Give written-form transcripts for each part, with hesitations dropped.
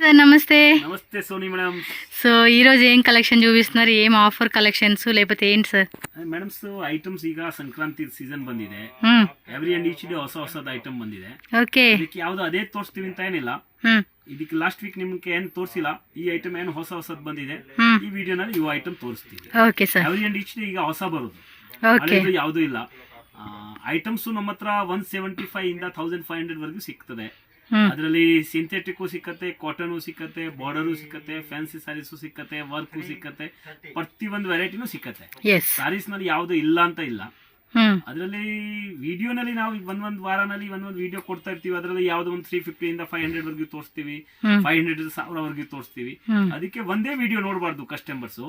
Sir నమస్తే. నమస్తే Sony madam. So ఈ రోజు ఏం కలెక్షన్ చూపిస్తున్నారు, ఏం ఆఫర్ కలెక్షన్స్ లేకపోతే ఏంటి ಸರ್? ಮೇಡಮ್ ಐಟಮ್ಸ್ ಈಗ ಸಂಕ್ರಾಂತಿ ಸೀಸನ್ ಬಂದಿದೆ. ಎವ್ರಿ ಅಂಡ್ ಈಚ್ ಡೇ ಹೊಸ ಐಟಮ್ ಬಂದಿದೆ. ಓಕೆ, ಇದಕ್ಕೆ ಯಾವ್ದು ಅದೇ ತೋರಿಸ್ತೀವಿ ಅಂತ ಏನಿಲ್ಲ. ಇದಕ್ಕೆ ಲಾಸ್ಟ್ ವೀಕ್ ನಿಮ್ಗೆ ಏನು ತೋರಿಸಿಲ್ಲ, ಈ ಐಟಮ್ ಏನು ಹೊಸದ್ ಬಂದಿದೆ, ಈ ವಿಡಿಯೋನಲ್ಲಿ ಇವು ಐಟಮ್ ತೋರಿಸ್ತೀವಿ. Okay sir. Every and each day ಈಗ ಹೊಸ ಬರೋದು, ಓಕೆ, ಯಾವ್ದು ಇಲ್ಲ. ಐಟಮ್ಸ್ ನಮ್ಮ ಹತ್ರ 175 ಇಂದ 1500 ವರೆಗೂ ಸಿಗ್ತದೆ. ಅದರಲ್ಲಿ ಸಿಂಥೆಟಿಕ್ ಸಿಕ್ಕತ್ತೆ, ಕಾಟನ್ ಸಿಕ್ಕತ್ತೆ, ಬಾರ್ಡರ್ ಸಿಕ್ಕತ್ತೆ, ಫ್ಯಾನ್ಸಿ ಸ್ಯಾರೀಸ್ ಸಿಕ್ಕತ್ತೆ, ವರ್ಕ್ ಸಿಕ್ಕತ್ತೆ, ಪ್ರತಿ ಒಂದು ವೆರೈಟಿನೂ ಸಿಕ್ಕತ್ತೆ. ಸ್ಯಾರೀಸ್ ನಲ್ಲಿ ಯಾವ್ದು ಇಲ್ಲ ಅಂತ ಇಲ್ಲ. ಅದರಲ್ಲಿ ವಿಡಿಯೋನಲ್ಲಿ ನಾವು ಒಂದೊಂದು ವಾರನಲ್ಲಿ ಒಂದೊಂದು ವಿಡಿಯೋ ಕೊಡ್ತಾ ಇರ್ತೀವಿ. ಅದರಲ್ಲಿ ಯಾವ್ದೋ ಒಂದು 350 ಇಂದ 500 ವರೆಗೂ ತೋರಿಸ್ತೀವಿ, 500 1000 ವರೆಗೂ ತೋರಿಸ್ತೀವಿ. ಅದಕ್ಕೆ ಒಂದೇ ವಿಡಿಯೋ ನೋಡಬಾರ್ದು ಕಸ್ಟಮರ್ಸ್.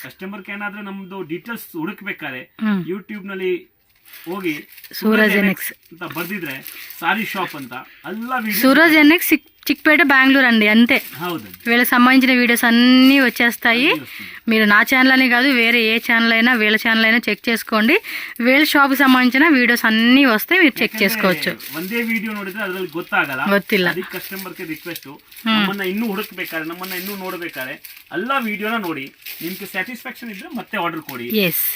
ಕಸ್ಟಮರ್ಗೆ ಏನಾದ್ರೆ ನಮ್ದು ಡೀಟೇಲ್ಸ್ ಹುಡುಕ್ಬೇಕಾದ್ರೆ ಯೂಟ್ಯೂಬ್ ನಲ್ಲಿ ಹೋಗಿ ಸೂರಜ್ ಎನ್ಎಕ್ಸ್ ಅಂತ ಬರ್ದಿದ್ರೆ సారీ షాప్ ಅಂತ ಎಲ್ಲ వీడియో సూరజ్ ఎన్ఎక్స్ చిక్పేట బెంగళూరు అండి, అంతే. వీళ్ళకి సంబంధించిన వీడియోస్ అన్నీ వచ్చేస్తాయి. మీరు నా ఛానల్ అనే కాదు, వేరే ఏ ఛానల్ అయినా వీళ్ళ ఛానల్ అయినా చెక్ చేసుకోండి. వీళ్ళ షాప్ కి సంబంధించిన వీడియోస్ అన్నీ వస్తాయి, మీరు చెక్ చేసుకోవచ్చు. ಒಂದೇ ವಿಡಿಯೋ ನೋಡಿದ್ರೆ ಅದರಲ್ಲಿ ಗೊತ್ತಿಲ್ಲ. ಅದಕ್ಕೆ ಕಸ್ಟಮರ್ ಗೆ ರಿಕ್ವೆಸ್ಟ್, ನಮ್ಮನ್ನ ಇನ್ನೂ ಹುಡುಕ್ಬೇಕಾದ್ರೆ, ನಮ್ಮನ್ನ ಇನ್ನೂ ನೋಡಬೇಕಾದ್ರೆ ಎಲ್ಲ ವಿಡಿಯೋನ ನೋಡಿ, ನಿಮ್ಗೆ ಸ್ಯಾಟಿಸ್ಫ್ಯಾಕ್ಷನ್ ಇದ್ರೆ ಮತ್ತೆ ಆರ್ಡರ್ ಕೊಡಿ.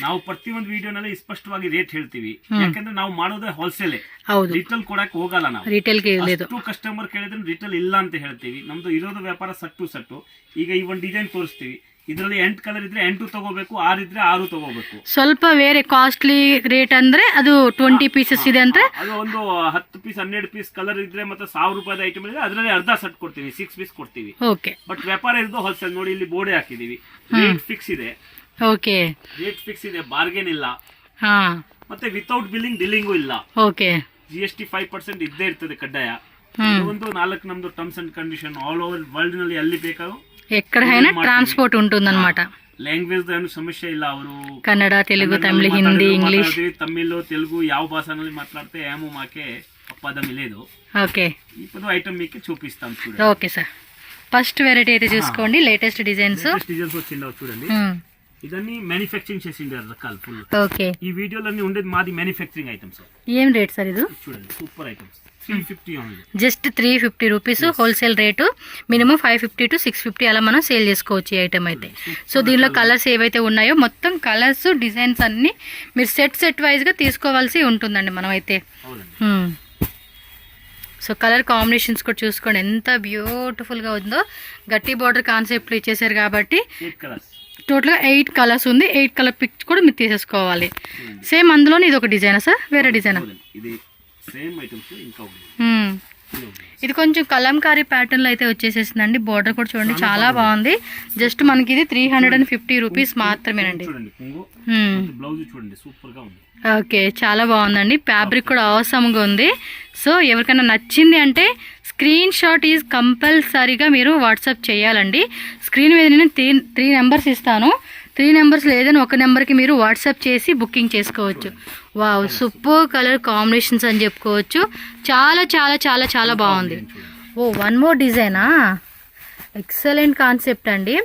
ನಾವು ಪ್ರತಿಯೊಂದು ವಿಡಿಯೋನಲ್ಲಿ ಸ್ಪಷ್ಟವಾಗಿ ರೇಟ್ ಹೇಳ್ತೀವಿ, ಯಾಕಂದ್ರೆ ನಾವು ಮಾಡೋದೇ ಹೋಲ್ಸೇಲ್, ರಿಟೇಲ್ ಕೊಡಕ್ ಹೋಗಲ್ಲ. ನಾವು ರಿಟೇಲ್ ಕಸ್ಟಮರ್ ಕೇಳಿದ್ರೆ ರಿಟೇಲ್ ಇಲ್ಲ ಅಂತ ಹೇಳ್ತೀವಿ. ನಮ್ದು ಇರೋದು ವ್ಯಾಪಾರ ಸಟ್ಟು. ಈಗ ಈ ಒಂದು ಡಿಸೈನ್ ತೋರಿಸ್ತೀವಿ, ಇದರಲ್ಲಿ 8 ಕಲರ್ ಇದ್ರೆ 8 ತಗೋಬೇಕು, 6 ಇದ್ರೆ 6 ತಗೋಬೇಕು. ಸ್ವಲ್ಪ ಬೇರೆ ಕಾಸ್ಟ್ಲಿ ರೇಟ್ ಅಂದ್ರೆ ಅದು 20 ಪೀಸಸ್ ಇದೆ ಅಂದ್ರೆ ಅದು ಒಂದು 10 ಪೀಸ್ 12 ಪೀಸ್ ಕಲರ್ ಇದ್ರೆ ಮತ್ತೆ 1000 ರೂಪಾಯಿ ಐಟಮ್ ಇದ್ರೆ ಅದರಲ್ಲಿ ಅರ್ಧ ಸೆಟ್ ಕೊಡ್ತೀವಿ, 6 ಪೀಸ್ ಕೊಡ್ತೀವಿ. ಓಕೆ, ಬಟ್ ವ್ಯಾಪಾರ ಇರೋದು ಹೋಲ್ಸೇಲ್. ನೋಡಿ ಇಲ್ಲಿ ಬೋರ್ಡ್ ಹಾಕಿದೀವಿ, ರೇಟ್ ಫಿಕ್ಸ್ ಇದೆ. ಓಕೆ, ರೇಟ್ ಫಿಕ್ಸ್ ಇದೆ, ಬಾರ್ಗೇನ್ ಇಲ್ಲ. ಮತ್ತೆ ವಿತೌಟ್ ಬಿಲ್ಲಿಂಗು ಇಲ್ಲ. ಓಕೆ, GST 5% ಇದ್ದೇ ಇರ್ತದೆ ಕಡ್ಡಾಯ. ಒಂದು 4 ನಮ್ದು terms and condition, all over world ನಲ್ಲಿ ಎಲ್ಲಿ ಬೇಕಾದ್ರೂ ఎక్కడైనా ట్రాన్స్పోర్ట్ ఉంటుందన్నమాట. ಲ್ಯಾಂಗ್ವೇಜ್ ಏನು ಸಮಸ್ಯೆ ಇಲ್ಲ. ಅವರು ಕನ್ನಡ, తెలుగు, తమిళ, హిందీ, ఇంగ్లీష్, తమిళ్, తెలుగు ಯಾವ భాషನಲ್ಲಿ మాట్లాడితే ఏమో మాకే అప్పదం లేదు. ఓకే, ఇప్పుడు ఐటమ్ మీకు చూపిస్తాం చూడండి. ఓకే సార్, ఫస్ట్ వెరైటీ అయితే చూసుకోండి. లేటెస్ట్ డిజైన్స్ వచ్చిండవు చూడండి. ఇదన్నీ మ్యానుఫ్యాక్చరింగ్ చేసిండారు రకాలు ఫుల్. ఓకే, ఈ వీడియోలన్నీ ఉండేది మాది మ్యానుఫ్యాక్చరింగ్ ఐటమ్స్. ఏం రేట్ సార్ ఇది? చూడండి, super items. 350 only, just 350 rupees wholesale rate. Minimum 550 to 650 అలా మనం సేల్ చేసుకోవచ్చు ఈ ఐటమ్ అయితే. సో దీనిలో కలర్స్ ఏవైతే ఉన్నాయో మొత్తం కలర్స్, డిజైన్స్ అన్ని మీరు సెట్ వైజ్ గా తీసుకోవాల్సి ఉంటుందండి మనం అయితే. సో కలర్ కాంబినేషన్స్ కూడా చూసుకోండి ఎంత బ్యూటిఫుల్ గా ఉందో. గట్టి బార్డర్ కాన్సెప్ట్ ఇచ్చేసారు కాబట్టి టోటల్గా 8 కలర్స్ ఉంది. 8 కలర్ పిక్ కూడా మీరు తీసేసుకోవాలి. సేమ్ అందులోనే ఇది ఒక డిజైనా సార్, వేరే డిజైనా? ఇది కొంచెం కలంకారీ ప్యాటర్న్ లో అయితే వచ్చేసేసిందండి. బార్డర్ కూడా చూడండి చాలా బాగుంది. జస్ట్ మనకి ఇది 350 రూపీస్ మాత్రమేనండి. ఓకే, చాలా బాగుందండి. ఫ్యాబ్రిక్ కూడా అవసరంగా ఉంది. సో ఎవరికైనా నచ్చింది అంటే స్క్రీన్ షాట్ ఈజ్ కంపల్సరీగా మీరు వాట్సాప్ చేయాలండి. స్క్రీన్ మీద నేను 3 నెంబర్స్ ఇస్తాను. 3 నెంబర్స్ లేదని ఒక నెంబర్కి మీరు వాట్సాప్ చేసి బుకింగ్ చేసుకోవచ్చు. వావ్, సూపర్ కలర్ కాంబినేషన్స్ అని చెప్పుకోవచ్చు. చాలా చాలా చాలా చాలా బాగుంది. ఓ, 1 మోర్ డిజైనా? ఎక్సలెంట్ కాన్సెప్ట్ అండి.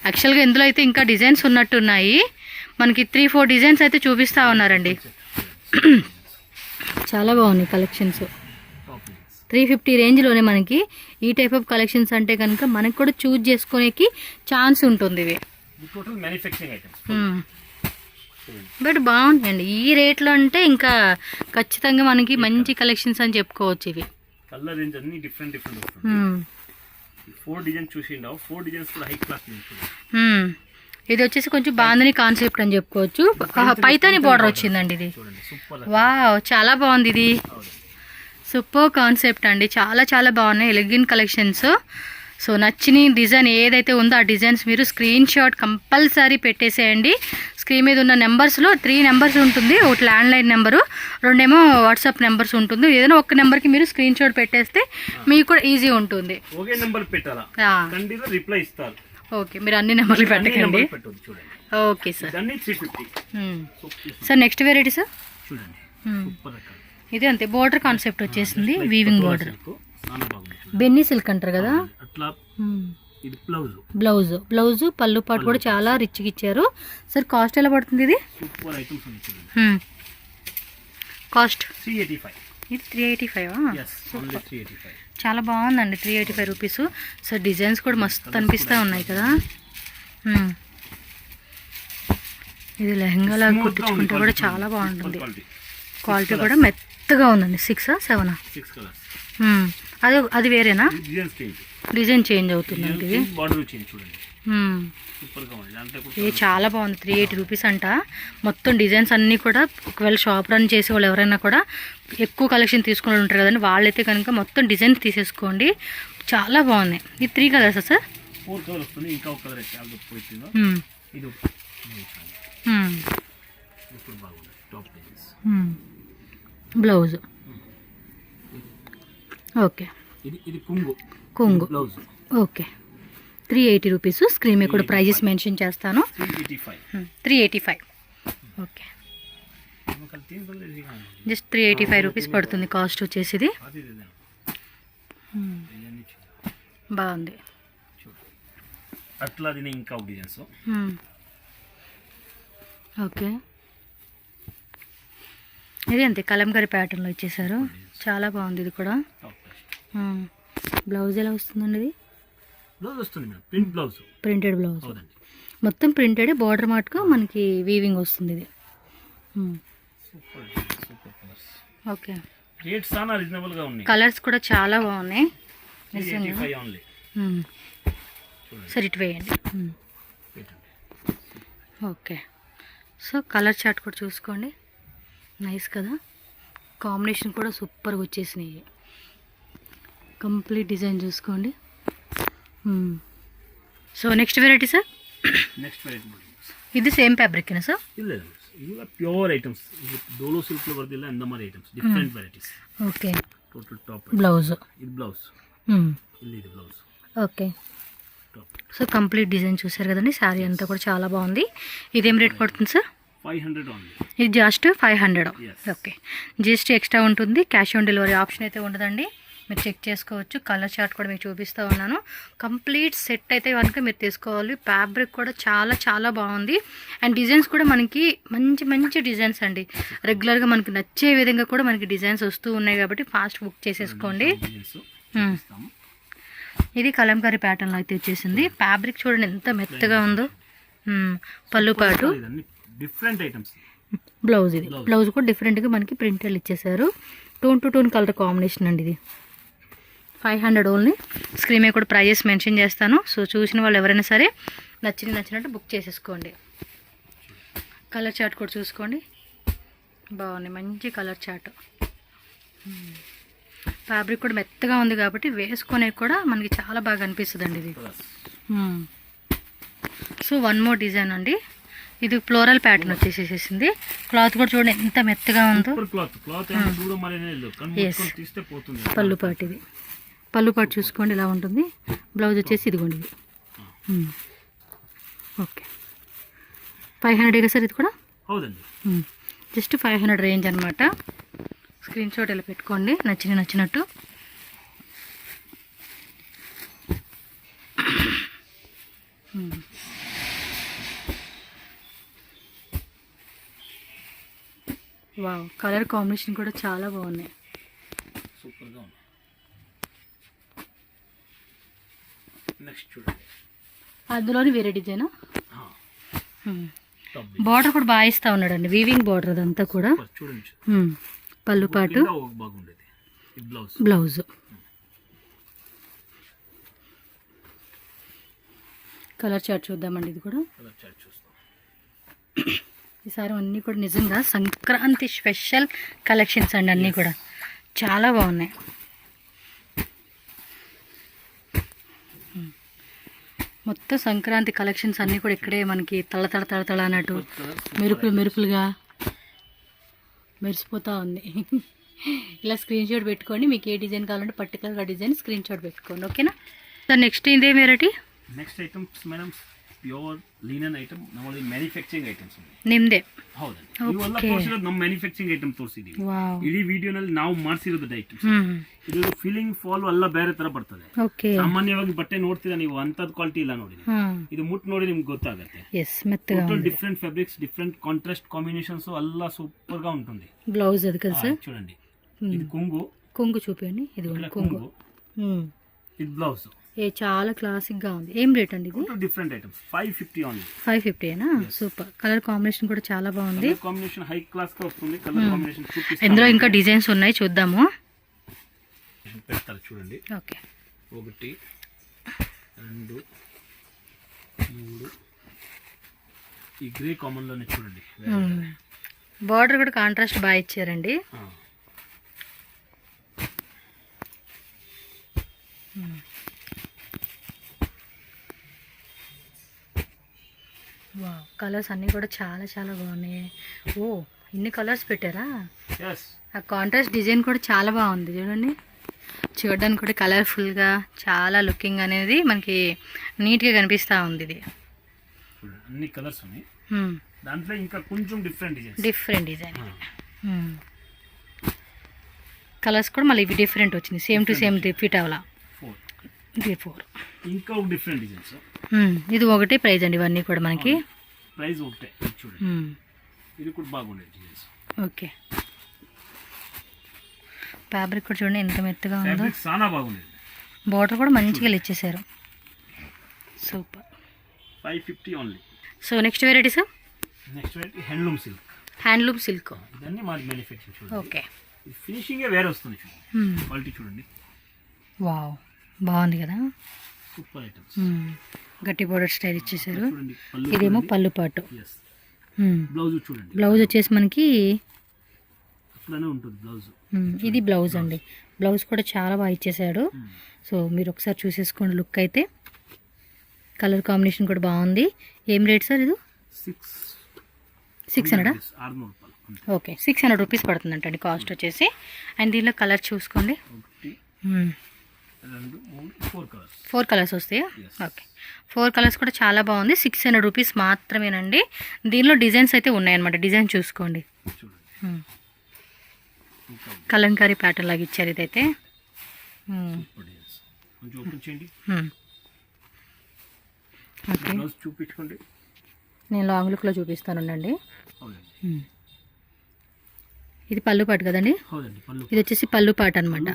యాక్చువల్గా ఇందులో అయితే ఇంకా డిజైన్స్ ఉన్నట్టున్నాయి. మనకి 3-4 డిజైన్స్ అయితే చూపిస్తూ ఉన్నారండి. చాలా బాగున్నాయి కలెక్షన్స్. 350 రేంజ్లోనే మనకి ఈ టైప్ ఆఫ్ కలెక్షన్స్ అంటే కనుక మనకు కూడా చూజ్ చేసుకోనికి ఛాన్స్ ఉంటుంది. ఇవి బట్ బాగుంటాయండి ఈ రేట్లో అంటే ఇంకా ఖచ్చితంగా మనకి మంచి కలెక్షన్స్ అని చెప్పుకోవచ్చు. ఇవి కలర్ రేంజ్ అన్ని డిఫరెంట్ 4 డిజైన్స్ చూసిండావు. 4 డిజైన్స్ కూడా హై క్లాస్. ఇది వచ్చేసి కొంచెం బాందని కాన్సెప్ట్ అని చెప్పుకోవచ్చు. పైతాని బార్డర్ వచ్చిందండి. ఇది వావ్, చాలా బాగుంది. ఇది సూపర్ కాన్సెప్ట్ అండి. చాలా చాలా బాగున్నాయి ఎలిగెంట్ కలెక్షన్స్. సో నచ్చిన డిజైన్ ఏదైతే ఉందో ఆ డిజైన్స్ మీరు స్క్రీన్ షాట్ కంపల్సరీ పెట్టేసేయండి. స్క్రీన్ మీద ఉన్న నెంబర్స్లో 3 నెంబర్స్ ఉంటుంది. ఒకటి ల్యాండ్లైన్ నెంబరు, 2 ఏమో వాట్సాప్ నెంబర్స్ ఉంటుంది. ఏదైనా ఒక నెంబర్కి మీరు స్క్రీన్ షాట్ పెట్టేస్తే మీకు కూడా ఈజీ ఉంటుంది. ఓకే, మీరు అన్ని నెంబర్లు పెట్టకండి. Okay sir. Sir next variety sir ఇది అంతే. బోర్డర్ కాన్సెప్ట్ వచ్చేసింది, వీవింగ్ బోర్డర్. బెన్నీ సిల్క్ అంటారు కదా. బ్లౌజ్ పళ్ళు పాటు కూడా చాలా రిచ్గా ఇచ్చారు. సార్ కాస్ట్ ఎలా పడుతుంది ఇది? కాస్ట్ 385. ఇది 385. చాలా బాగుందండి 385 రూపీస్. సో డిజైన్స్ కూడా మస్తు అనిపిస్తూ ఉన్నాయి కదా. ఇది లెహంగాలా కుట్టించుకుంటే కూడా చాలా బాగుంటుంది. క్వాలిటీ కూడా మెత్తగా ఉందండి. 6 7 6 కలర్స్. అది వేరేనా? డిజైన్ చేంజ్ అవుతుందండి ఇది. బార్డర్ చేంజ్ చూడండి. ఇది చాలా బాగుంది. 380 రూపీస్ అంట. మొత్తం డిజైన్స్ అన్నీ కూడా ఒకవేళ షాప్ రన్ చేసే వాళ్ళు ఎవరైనా కూడా ఎక్కువ కలెక్షన్ తీసుకుని ఉంటారు కదండి, వాళ్ళైతే కనుక మొత్తం డిజైన్స్ తీసేసుకోండి. చాలా బాగున్నాయి. ఇది 3 కలర్సా సార్? 4 కలర్ వస్తుంది. ఇంకా ఒక కలర్ పోయిందో ఇది బ్లౌజ్. ఓకే, ఇది కొంగు కొంగు బ్లౌజ్. Okay, 380 rupees. స్క్రీన్ మీద కూడా ప్రైజెస్ మెన్షన్ చేస్తాను. 385. ఓకే, జస్ట్ 385 రూపీస్ పడుతుంది కాస్ట్ వచ్చేసి. ఇది బాగుంది. అట్లా ఇంకా డిజైన్స్. ఓకే, ఇది అంతే కలంకారీ ప్యాటర్న్లో ఇచ్చేసారు. చాలా బాగుంది ఇది కూడా. బ్లౌజ్ ఎలా వస్తుందండి? ఇది బ్లౌజ్ వస్తుంది madam, print blouse, printed blouse. మొత్తం ప్రింటెడ్, బార్డర్ మాటకు మనకి వీవింగ్ వస్తుంది ఇది. ఓకే, రేట్స్ చాలా రీజనబుల్ గా ఉన్నాయి. కలర్స్ కూడా చాలా బాగున్నాయి. ఓన్లీ సరే ఇటు వేయండి. ఓకే, సో కలర్ చార్ట్ కూడా చూసుకోండి. నైస్ కదా, కాంబినేషన్ కూడా సూపర్గా వచ్చేసినాయి. కంప్లీట్ డిజైన్ చూసుకోండి. So next variety sir? Next variety ఇది సేమ్ ఫ్యాబ్రిక్నా సార్? ಇಲ್ಲ ಇಲ್ಲ ಪ್ಯೂರ್ ಐಟಮ್ಸ್. ಇದು ಡೋಲೋ ಸಿಲ್ಕ್ లో ಬರ್ದಿಲ್ಲ ಅಂದ ಮಾರಿ items, different varieties. Okay, total top blouse. ఇది బ్లౌజ్. ಇಲ್ಲಿ ఇది blouse. Okay, so complete design చూసారు కదండి. శారీ అంతా కూడా చాలా బాగుంది. ఇదేం రేట్ పడుతుంది సార్? 500 ఓన్లీ. ఇది జస్ట్ 500. ఓకే, జిఎస్టీ ఎక్స్ట్రా ఉంటుంది. క్యాష్ ఆన్ డెలివరీ ఆప్షన్ అయితే ఉండదండి. మీరు చెక్ చేసుకోవచ్చు. కలర్ చార్ట్ కూడా మీకు చూపిస్తూ ఉన్నాను. కంప్లీట్ సెట్ అయితే కనుక మీరు తీసుకోవాలి. ఫ్యాబ్రిక్ కూడా చాలా చాలా బాగుంది. అండ్ డిజైన్స్ కూడా మనకి మంచి మంచి డిజైన్స్ అండి. రెగ్యులర్గా మనకి నచ్చే విధంగా కూడా మనకి డిజైన్స్ వస్తూ ఉన్నాయి కాబట్టి ఫాస్ట్ బుక్ చేసేసుకోండి. ఇది కలంకారీ ప్యాటర్న్లో అయితే వచ్చేసింది. ఫ్యాబ్రిక్ చూడండి ఎంత మెత్తగా ఉందో. పళ్ళు పాటు డిఫరెంట్ ఐటమ్స్. బ్లౌజ్. ఇది బ్లౌజ్ కూడా డిఫరెంట్గా మనకి ప్రింటర్లు ఇచ్చేసారు. Tone to tone colour combination అండి. ఇది 500 ఓన్లీ. స్క్రీన్ మీద కూడా ప్రైజెస్ మెన్షన్ చేస్తాను. సో చూసిన వాళ్ళు ఎవరైనా సరే నచ్చినట్టు బుక్ చేసేసుకోండి. కలర్ చార్ట్ కూడా చూసుకోండి. బాగుంది, మంచి కలర్ చార్ట్. ఫ్యాబ్రిక్ కూడా మెత్తగా ఉంది కాబట్టి వేసుకునే కూడా మనకి చాలా బాగా అనిపిస్తుంది అండి ఇది. సో వన్ మోర్ డిజైన్ అండి. ఇది ఫ్లోరల్ ప్యాటర్న్ వచ్చేసేసింది. క్లాత్ కూడా చూడండి ఎంత మెత్తగా ఉందో. పళ్ళు పాటు. ఇది పళ్ళు పాటు చూసుకోండి ఇలా ఉంటుంది. బ్లౌజ్ వచ్చేసి ఇదిగోండి ఇది. ఓకే, 500 సార్ ఇది కూడా? జస్ట్ 500 రేంజ్ అనమాట. స్క్రీన్ షాట్ ఇలా పెట్టుకోండి నచ్చినట్టు. వావ్, కలర్ కాంబినేషన్ కూడా చాలా బాగున్నాయి. సూపర్గా ఉంది. నెక్స్ట్ చూడండి, అందులోని వేరే డిజైన్. బార్డర్ కూడా బాగా ఇస్తా ఉన్నాడండి. వీవింగ్ బార్డర్ అదంతా కూడా. చూడండి, పళ్ళు పాటు, బ్లౌజ్. కలర్ చార్ట్ చూద్దామండి. ఇది కూడా ఈసారి అన్నీ కూడా నిజంగా సంక్రాంతి స్పెషల్ కలెక్షన్స్ అండి. అన్నీ కూడా చాలా బాగున్నాయి. మొత్తం సంక్రాంతి కలెక్షన్స్ అన్నీ కూడా ఇక్కడే మనకి తళతళ అన్నట్టు మెరుపులుగా మెరిసిపోతూ ఉంది. ఇలా స్క్రీన్ షాట్ పెట్టుకోండి. మీకు ఏ డిజైన్ కావాలంటే పర్టికులర్గా డిజైన్ స్క్రీన్ షాట్ పెట్టుకోండి. ఓకేనా సార్? నెక్స్ట్ ఇదే variety. Next items madam pure linen item. ನಮ್ಮಲ್ಲಿ ಮ್ಯಾನುಫ್ಯಾಕ್ಚರಿಂಗ್ ಐಟಮ್ಸ್ ನಿಮ್ದೆ? ಹೌದು, ಇವೆಲ್ಲ ತೋರಿಸಿರೋದು ನಮ್ಮ ಮ್ಯಾನುಫ್ಯಾಕ್ಚರಿಂಗ್ ಐಟಮ್ ತೋರಿಸಿದೀವಿ. ಇಡೀ ವಿಡಿಯೋನಲ್ಲಿ ನಾವು ಮಾಡಿಸಿರೋದು ಐಟಮ್ಸ್. ಇದು ಫೀಲಿಂಗ್ ಫಾಲ್ ಎಲ್ಲ ಬೇರೆ ತರ ಬರ್ತದೆ. ಸಾಮಾನ್ಯವಾಗಿ ಬಟ್ಟೆ ನೋಡ್ತೀರಾ ನೀವು, ಅಂತದ್ ಕ್ವಾಲಿಟಿ ಇಲ್ಲ ನೋಡಿ. ಇದು ಮುಟ್ ನೋಡಿ ನಿಮ್ಗೆ ಗೊತ್ತಾಗುತ್ತೆ. Total different fabrics, different contrast combinations అల్లా సూపర్ గా ఉంటుంది. బ్లౌజ్ అది కదా సార్? చూడండి, ఇది కొంగు. కొంగు చూపించండి. ఇది కొంగు. ఇది బ్లౌజ్. ఏ చాలా క్లాసిక్గా ఉంది. ఏం రేట్ అండి ఇది? Different items 550 only. 550ఏనా? సూపర్. కలర్ కాంబినేషన్ కూడా చాలా బాగుంది. కాంబినేషన్ హై క్లాస్ గా వస్తుంది. కలర్ కాంబినేషన్ చూపిస్తాను. ఇందులో ఇంకా డిజైన్స్ ఉన్నాయి, చూద్దాము. పెడతారు చూడండి. ఓకే. 1 2 3 ఈ గ్రే కామన్ లోనే చూడండి. బార్డర్ కూడా కాంట్రాస్ట్ బాగా ఇచ్చారండి. వావ్, కలర్స్ అన్నీ కూడా చాలా చాలా బాగున్నాయి. ఓ, ఇన్ని కలర్స్ పెట్టారా? ఆ కాంట్రాస్ట్ డిజైన్ కూడా చాలా బాగుంది చూడండి. చూడడానికి కూడా కలర్ఫుల్గా చాలా లుకింగ్ అనేది మనకి నీట్గా కనిపిస్తూ ఉంది. ఇది అన్ని కలర్స్ ఉన్నాయి. దాంట్లో ఇంకా కొంచెం డిఫరెంట్ డిజైన్ కలర్స్ కూడా మళ్ళీ ఇవి డిఫరెంట్ వచ్చింది. సేమ్ టు సేమ్ రిపీట్ అవ్వాలా. 4 ఇంకా డిఫరెంట్ డిజైన్స్. ఇది ఒకటే ప్రైస్ అండి. ఇవన్నీ కూడా మనకి ప్రైస్ ఒకటే. చూడండి, ఇది కూడా బాగుండే డిజైన్స్. ఓకే. ఫ్యాబ్రిక్ కూడా చూడండి ఎంత మెత్తగా ఉందో. చాలా బాగుంది. బార్డర్ కూడా మంచిగా ఇచ్చేసారు. Super. 550 only. So next varieties? Next variety handloom silk. Handloom silk ఇదన్నీ మాది మ్యానుఫ్యాక్చరింగ్. చూడండి. ఓకే. ఫినిషింగ్ వేరే వస్తుంది. క్వాలిటీ చూడండి. వావ్, బాగుంది కదా. Super items. గట్టి బోర్డర్ స్టైల్ ఇచ్చేసారు. ఇదేమో పళ్ళు పాటు. బ్లౌజ్ చూడండి. బ్లౌజ్ వచ్చేసి మనకి అట్లానే ఉంటుంది బ్లౌజ్. ఇది బ్లౌజ్ అండి. బ్లౌజ్ కూడా చాలా బాగా ఇచ్చేసాడు. సో మీరు ఒకసారి చూసేసుకోండి లుక్ అయితే. కలర్ కాంబినేషన్ కూడా బాగుంది. ఏం రేట్ సార్ ఇది? 600. ఓకే, 600 రూపీస్ పడుతుందంటండి కాస్ట్ వచ్చేసి. అండ్ దీనిలో కలర్ చూసుకోండి. 4 కలర్స్ వస్తాయా? ఓకే. 4 కలర్స్ కూడా చాలా బాగుంది. 600 రూపీస్ మాత్రమేనండి. దీనిలో డిజైన్స్ అయితే ఉన్నాయన్నమాట. డిజైన్ చూసుకోండి. కలంకారీ ప్యాటర్న్ లాగా ఇచ్చారు ఇదైతే. ఓకే, చూపించుకోండి. నేను లాంగ్ లుక్లో చూపిస్తానండి. ఇది పళ్ళు పాటు కదండి. ఇది వచ్చేసి పళ్ళు పాటు అనమాట.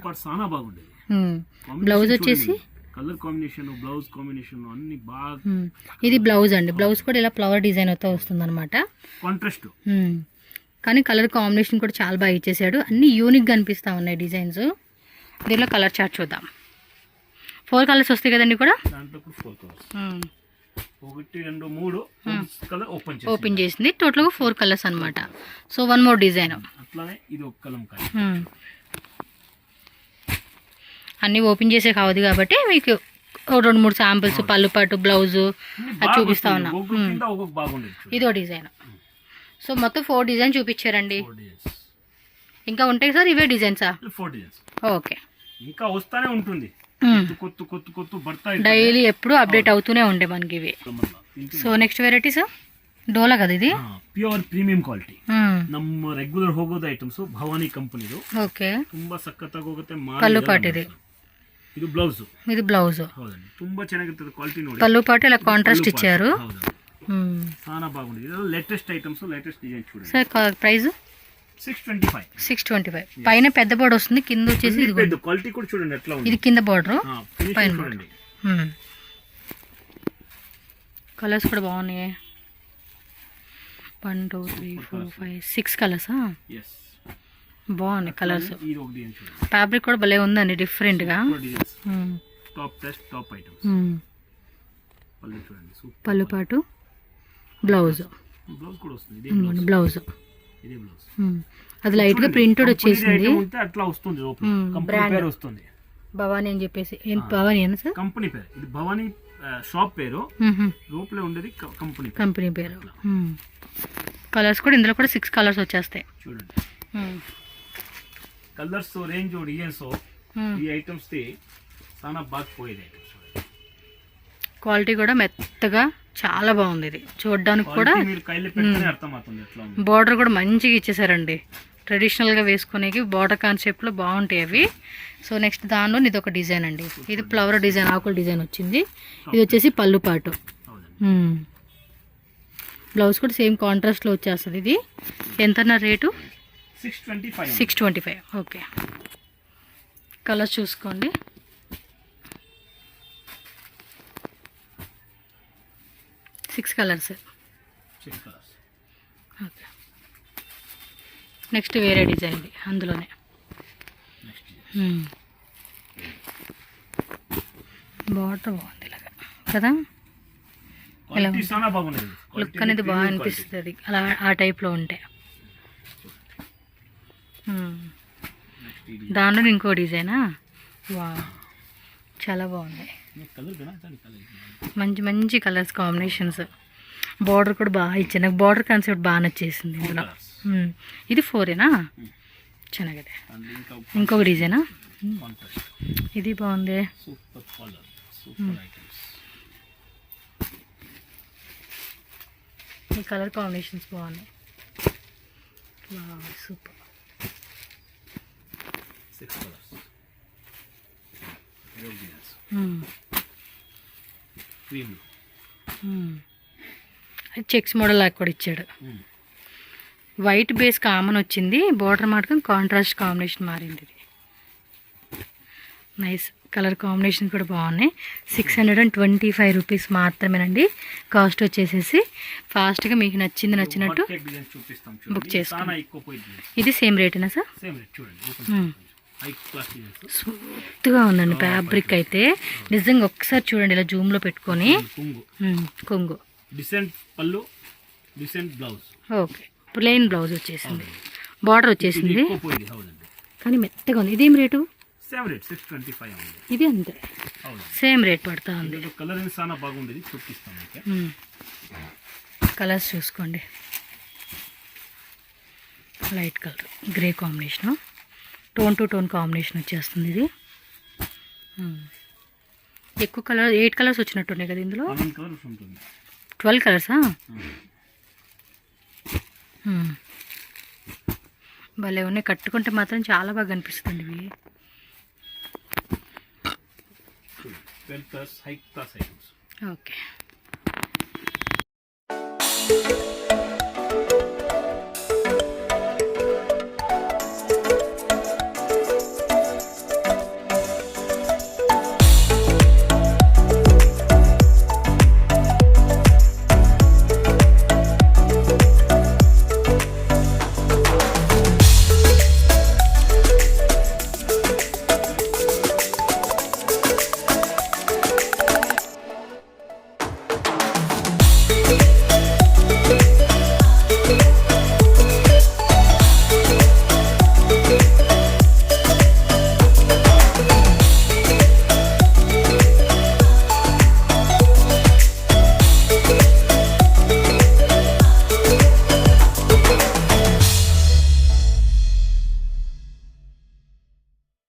బ్లౌజ్ వచ్చేసి కలర్ కాంబినేషన్, బ్లౌజ్ కాంబినేషన్ అన్ని బాగా. ఇది బ్లౌజ్ అండి. బ్లౌజ్ కూడా ఇలా ఫ్లవర్ డిజైన్ అయితే వస్తుంది అనమాట. కాంట్రాస్ట్. కానీ కలర్ కాంబినేషన్ కూడా చాలా బాగా ఇచ్చేసాడు. అన్ని యూనిక్గా అనిపిస్తూ ఉన్నాయి డిజైన్స్. దీనిలో కలర్ చార్ట్ చూద్దాం. 4 కలర్స్ వస్తాయి కదండి కూడా. దాంట్లో 4 కలర్స్. 1 2 3 కలర్ ఓపెన్ చేసింది. టోటల్గా 4 కలర్స్ అనమాట. So 1 more design. అట్లానే ఇది ఒక కలంకారీ. అన్నీ ఓపెన్ చేసే కావద్దు కాబట్టి మీకు 2-3 శాంపిల్స్ పళ్ళు పాటు బ్లౌజ్ అది చూపిస్తా ఉన్నా. ఇదో డిజైన్. సో మొత్తం 4 డిజైన్ చూపించారండి. ఇంకా ఉంటాయి సార్ ఇవే డిజైన్సా? 4 డిజైన్స్. ఓకే. ఇంకా వస్తానే ఉంటుంది. కొత్త డైలీ ఎప్పుడు అప్డేట్ అవుతూనే ఉండే మనకి ఇవి. So next variety sir Dhola ಕದ ಇದು ಪ್ಯೂರ್ ಪ್ರೀಮಿಯಂ ಕ್ವಾಲಿಟಿ ನಮ್ಮ ರೆಗ್ಯುಲರ್ ಹೋಗೋದು ಐಟಮ್ಸ್ ಭವಾನಿ ಕಂಪನಿದು ಓಕೆ ತುಂಬಾ ಸಕ್ಕತ್ತಾಗಿ ಹೋಗುತ್ತೆ ಪಲ್ಲು ಪಾಟ್ ಇದೆ ಇದು ಬ್ಲೌಸ್ ಹೌದಂడి ತುಂಬಾ ಚೆನ್ನಾಗಿರುತ್ತೆ ಕ್ವಾಲಿಟಿ ನೋಡಿ పల్లు పాటు ఇలా కాంట్రాస్ట్ ఇచ్చారు చాలా బాగుంది ఇది లేటెస్ట్ ఐటమ్స్ లేటెస్ట్ డిజైన్ చూడండి సార్ ప్రైస్ 625 పైన పెద్ద బోర్డర్ వస్తుంది కింద వచ్చేసి ఇది పెద్ద క్వాలిటీ కూడా చూడండి ఎట్లా ఉంది ఇది కింద బోర్డర్ పైన చూడండి కలర్స్ కూడా బాగున్నాయి 1 2 3 4 5 6 కలర్స్ yes బాగున్నాయి కలర్స్ ఇది ఒక డిజైన్ చూడండి ఫ్యాబ్రిక్ కూడా భలే ఉందండి డిఫరెంట్ గా టాప్ టెస్ట్ టాప్ ఐటమ్స్ పల్లు చూడండి సూపర్ పల్లు పాటు బ్లౌజ్ కూడా వస్తుంది ఇదే బ్లౌజ్ ఇదే బ్లౌజ్ అది లైట్ గా ప్రింటెడ్ వచ్చేసింది అట్లా వస్తుంది కంపెనీ పేరు వస్తుంది భవానీ అని చెప్పేసి ఏం భవానీ అని సార్ కంపెనీ పేరు ఇది భవానీ షాప్ పేరు లోపలే ఉండేది కంపెనీ పేరు కలర్స్ కూడా ఇందులో కూడా 6 కలర్స్ వచ్చేస్తాయి చూడండి కలర్స్ రేంజ్ డిజైన్స్ ఈ ఐటమ్స్ ది చాలా బాగా పోయేది ఐటమ్స్ క్వాలిటీ కూడా మెత్తగా చాలా బాగుంది ఇది చూడడానికి కూడా మీరు కైలో పెడితేనే అర్థమవుతుంది ఎట్లా ఉంది బోర్డర్ కూడా మంచిగా ఇచ్చేసారండి ట్రెడిషనల్గా వేసుకునేకి బోర్డర్ కాన్సెప్ట్లో బాగుంటాయి అవి సో నెక్స్ట్ దానిలో ఇది ఒక డిజైన్ అండి ఇది ఫ్లవర్ డిజైన్ ఆకుల డిజైన్ వచ్చింది ఇది వచ్చేసి పళ్ళు పాటు బ్లౌజ్ కూడా సేమ్ కాంట్రాస్ట్లో వచ్చేస్తుంది ఇది ఎంతన్నా రేటు 625 ఓకే కలర్స్ చూసుకోండి 6 కలర్స్. 6 కలర్స్. ఓకే. నెక్స్ట్ వేరే డిజైన్ ఇది అందులోనే. నెక్స్ట్ బార్డర్ బాగుంది ఇలాగా కదా, క్వాలిటీ చాలా బాగుంది. లుక్ అనేది బాగా అనిపిస్తుంది అలా ఆ టైప్లో ఉంటే. దానిలో ఇంకో డిజైనా, వా చాలా బాగుంది. మంచి మంచి కలర్స్ కాంబినేషన్స్. బార్డర్ కూడా బాగా ఇచ్చాను, నాకు బార్డర్ కాన్సెప్ట్ బాగా నచ్చేసింది ఇందులో. ఇది 4ఏనా, ಚೆನ್ನಾಗಿದೆ. ఇంకొక డిజైనా, ఇది బాగుంది. ఈ కలర్ కాంబినేషన్స్ బాగున్నాయి. సూపర్. 6 కలర్స్. చెక్స్ మోడల్ లాగా కూడా ఇచ్చాడు. వైట్ బేస్ కామన్ వచ్చింది, బార్డర్ మాత్రం కాంట్రాస్ట్ కాంబినేషన్ మారింది. ఇది నైస్. కలర్ కాంబినేషన్ కూడా బాగున్నాయి. 625 రూపీస్ మాత్రమేనండి కాస్ట్ వచ్చేసేసి. ఫాస్ట్గా మీకు నచ్చినట్టు బుక్ చేసుకోండి. ఇది సేమ్ రేటేనా సార్? స్మూత్గా ఉందండి ఫ్యాబ్రిక్ అయితే నిజంగా. ఒకసారి చూడండి ఇలా జూమ్లో పెట్టుకొని. కొంగు డిసెంట్ పళ్ళు, decent blouse. Okay, plain blouse వచ్చేసింది, బార్డర్ వచ్చేసింది, కానీ మెత్తగా ఉంది. ఇదేం రేటు? సేమ్ రేట్ 625 ఉంది. ఇది అంతే సేమ్ రేట్ పడుతూ ఉంది. కలర్ చాలా బాగుంది, చూపిస్తాను. కలర్స్ చూసుకోండి. Light colour grey combination, tone to tone combination వచ్చేస్తుంది. ఇది ఎక్కువ కలర్ 8 కలర్స్ వచ్చినట్టున్నాయి కదా ఇందులో. 12 కలర్సా? భలే ఉన్నాయి. కట్టుకుంటే మాత్రం చాలా బాగా అనిపిస్తుంది ఇవి. 12 plus high class items. Okay.